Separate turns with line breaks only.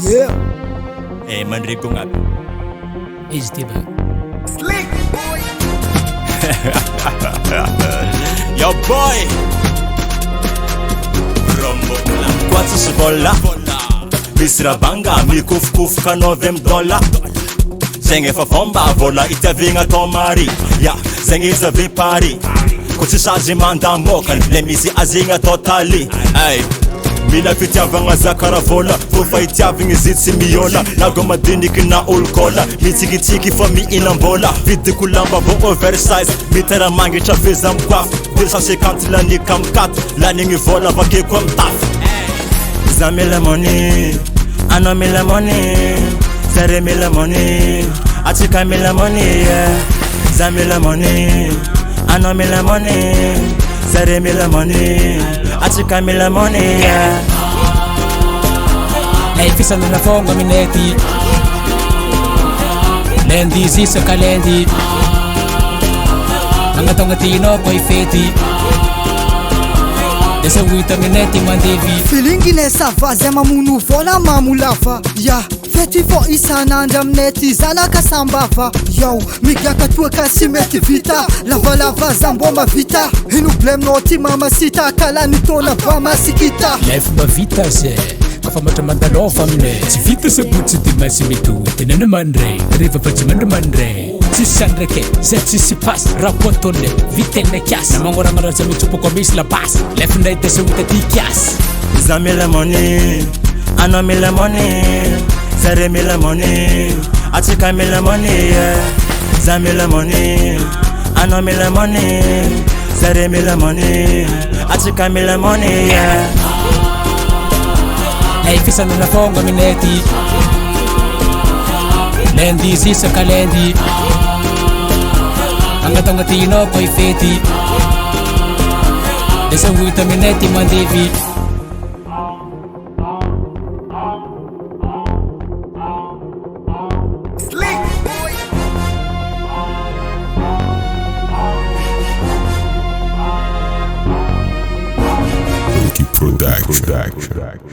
Yeah.
Mandrego ngapi?
Izy ty ba.
Slick boy.
Yo boy. Quanto se vola? Misy rabanga mikofokofoka $90. Zegny efa fomba vola itiavigna atao mari. Ya, zegny izy ave pari. Ko tsy sazy mandamokany le misy azigna atao taly. Ay, mila fitiavagna zakara vola. Fô fa itiavigny izy tsy miôla. Nago madiniky na olkola. Mitsikitsiky fa mihinam-bola. Vidiko lamba vo oversize. Mitera mangitra veza am coiffe. 250 lanika am 4. Lanigny vola vakeko am tafy. Zame la money, I know me la money. Zare me la money, Atika me la money, yeah. Zame la money, I know me la money. Zare me la money, Atika me la money, yeah.
Lei fissano una fonga minetti. Lendi zisa kalendi. Angatongatino poi feti. Dessa wita minetti mandevi.
Filingi nessa fase mamuno vola mamulava. Ya, feti fo isanandra aminety zanaka sambava. Yo, migaka tua kasi mety vita. Lavalava zamboma vita. Ino blemnao ty mamasita. Kalany tona va masikita.
Lefomba vita ze kafa matra mandalova amine. Tsy vita se butsy ty masy mito. Tenana mandre, riva fatsy mandre mandre. Tsisy sandrake, zay tsisy pasy. Rapotone, vitene kiasy. Namangoragna raha zay mitsopoko misy la basy. Lefindray tesa wita ty kiasy.
Zame la money, I know me la money. Zare me la money, Atika me la money, yeah. Zame la money, I know me la money. Zare me la money, Atika me la money, yeah.
Lei fissano una fonga minetti. Lendi zisa kalendi. Angatongatino poi feti. Dessa wita minetti mandevi.
Slick boy.
Production.